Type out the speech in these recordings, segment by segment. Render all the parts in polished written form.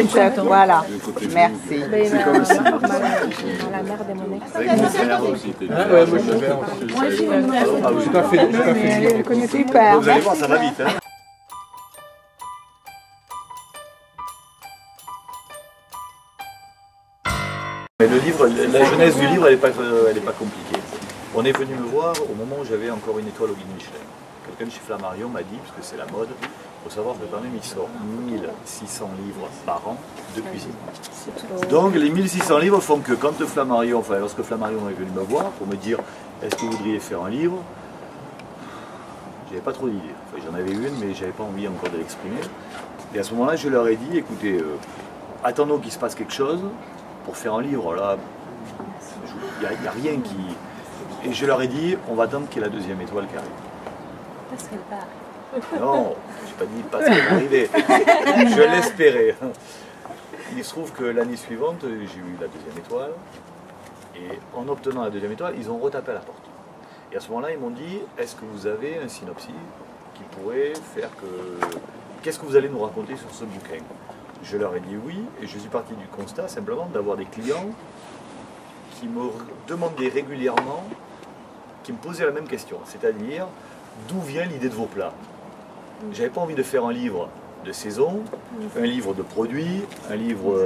chef, voilà. Merci. C'est comme si... La mère de mon ex. Avec mon frère aussi. Ah ouais, moi je vais j'ai pas fait Super. Vous allez voir, ça va vite. Hein. Mais le livre, la genèse du livre, elle n'est pas compliquée. On est venu me voir au moment où j'avais encore une étoile au guide Michelin. Quelqu'un de chez Flammarion m'a dit, parce que c'est la mode, il faut savoir que quand même il sort 1600 livres par an de cuisine. Donc les 1600 livres font que quand Flammarion, enfin lorsque Flammarion est venu me voir pour me dire est-ce que vous voudriez faire un livre, j'avais pas trop d'idées. Enfin, j'en avais une, mais j'avais pas envie encore de l'exprimer. Et à ce moment-là, je leur ai dit, écoutez, attendons qu'il se passe quelque chose pour faire un livre. Là, il n'y a rien qui... Et je leur ai dit, on va attendre qu'il y ait la deuxième étoile qui arrive. Parce qu'elle part. Non, je n'ai pas dit parce qu'elle est arrivée. Je l'espérais. Il se trouve que l'année suivante, j'ai eu la deuxième étoile. Et en obtenant la deuxième étoile, ils ont retapé à la porte. Et à ce moment-là, ils m'ont dit, est-ce que vous avez un synopsis qui pourrait faire que... Qu'est-ce que vous allez nous raconter sur ce bouquin? Je leur ai dit oui, et je suis parti du constat simplement d'avoir des clients qui me demandaient régulièrement, qui me posaient la même question, c'est-à-dire d'où vient l'idée de vos plats? J'avais pas envie de faire un livre de saison, un livre de produits, un livre...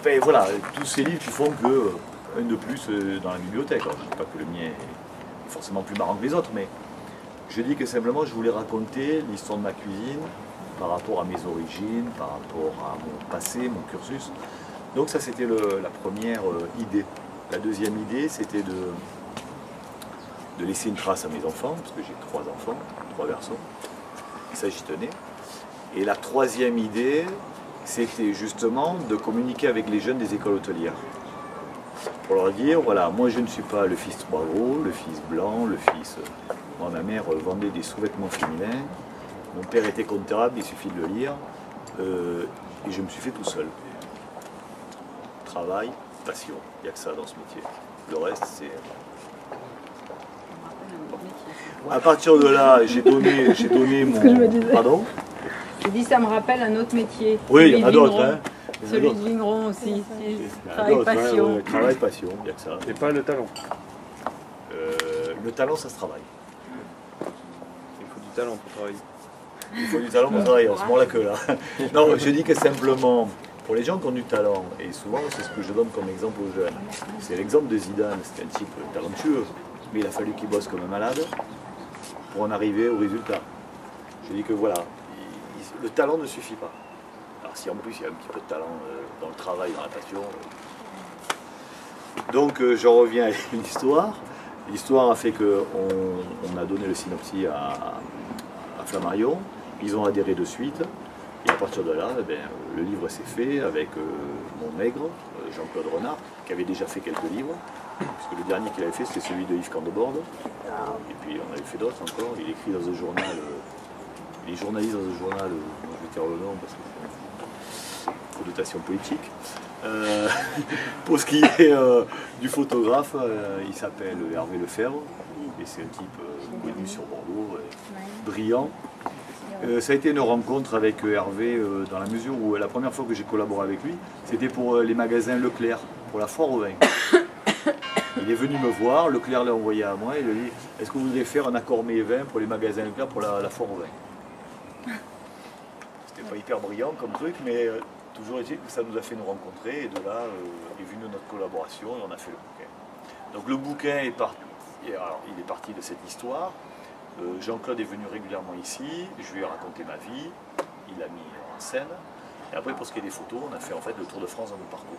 ben voilà, tous ces livres qui font que un de plus dans la bibliothèque. Alors, je ne dis pas que le mien est forcément plus marrant que les autres, mais je dis que simplement je voulais raconter l'histoire de ma cuisine par rapport à mes origines, par rapport à mon passé, mon cursus. Donc ça c'était la première idée. La deuxième idée c'était de laisser une trace à mes enfants, parce que j'ai 3 enfants, 3 garçons, et ça j'y tenais. Et la troisième idée, c'était justement de communiquer avec les jeunes des écoles hôtelières. Pour leur dire, voilà, moi je ne suis pas le fils 3 gros, le fils blanc, le fils... Moi, ma mère vendait des sous-vêtements féminins, mon père était comptable, il suffit de le lire, et je me suis fait tout seul. Travail, passion, il n'y a que ça dans ce métier. Le reste, c'est... À partir de là, j'ai donné mon... Pardon? Je dis ça me rappelle un autre métier. Oui, il y en a d'autres. Hein. Celui de vigneron aussi. Travail, passion. Travail, passion, il n'y a que ça. Et pas le talent. Le talent, ça se travaille. Il faut du talent pour travailler. Il faut du talent pour travailler, on se mord la queue là. Non, je dis que simplement, pour les gens qui ont du talent, et souvent c'est ce que je donne comme exemple aux jeunes, c'est l'exemple de Zidane, c'est un type talentueux, mais il a fallu qu'il bosse comme un malade pour en arriver au résultat. Je dis que voilà, le talent ne suffit pas. Alors si en plus il y a un petit peu de talent dans le travail, dans la passion. Donc je reviens à l'histoire. L'histoire a fait qu'on a donné le synopsis à Flammarion, ils ont adhéré de suite, et à partir de là, eh bien, le livre s'est fait avec mon maigre, Jean-Claude Renard, qui avait déjà fait quelques livres, puisque le dernier qu'il avait fait c'était celui de Yves Candeborde, et puis on avait fait d'autres encore, il écrit dans un journal, il est journaliste dans un journal, je vais taire le nom parce que c'est une connotation politique. Pour ce qui est du photographe, il s'appelle Hervé Lefebvre, et c'est un type connu sur Bordeaux, brillant. Ça a été une rencontre avec Hervé dans la mesure où la première fois que j'ai collaboré avec lui, c'était pour les magasins Leclerc, pour la foire au vin. Il est venu me voir, Leclerc l'a envoyé à moi, et il lui a dit « Est-ce que vous voudrez faire un accord mets-vin pour les magasins Leclerc pour la foire au vin ?» C'était pas hyper brillant comme truc, mais toujours est-il que ça nous a fait nous rencontrer, et de là est venue notre collaboration, et on a fait le bouquin. Donc le bouquin est parti, alors, il est parti de cette histoire. Jean-Claude est venu régulièrement ici, je lui ai raconté ma vie, il a mis en scène, et après pour ce qui est des photos, on a fait en fait le tour de France dans nos parcours.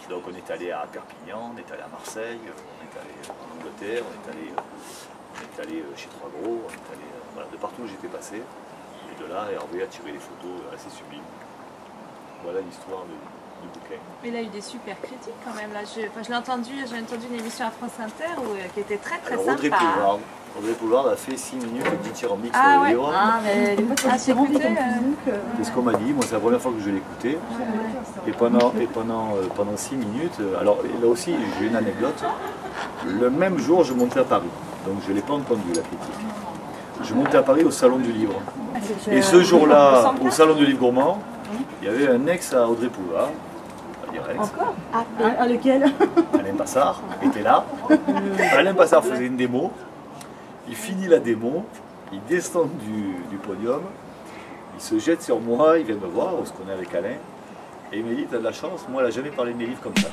Donc on est allé à Perpignan, on est allé à Marseille, on est allé en Angleterre, on est allé chez Trois Gros, on est allé voilà, de partout où j'étais passé, et de là Hervé a tiré des photos assez sublimes. Voilà l'histoire du bouquin. Mais il a eu des super critiques quand même. Là, j'ai entendu une émission à France Inter qui était très sympa. Audrey Poulard a fait 6 minutes de dithyrambique sur le livre. C'est écouté. C'est ce qu'on m'a dit, moi c'est la première fois que je l'ai écouté. Et pendant 6 minutes, alors là aussi j'ai une anecdote. Le même jour je montais à Paris, donc je ne l'ai pas entendu la critique. Je montais à Paris au Salon du Livre. Et ce jour-là, au Salon du Livre Gourmand, Il y avait un ex à Audrey Poulard, pas dire ex. Encore lequel? Alain Passard était là. Alain Passard faisait une démo. Il finit la démo, il descend du podium, il se jette sur moi, il vient me voir, on se connaît avec Alain, et il me dit, t'as de la chance, moi elle n'a jamais parlé de mes livres comme ça.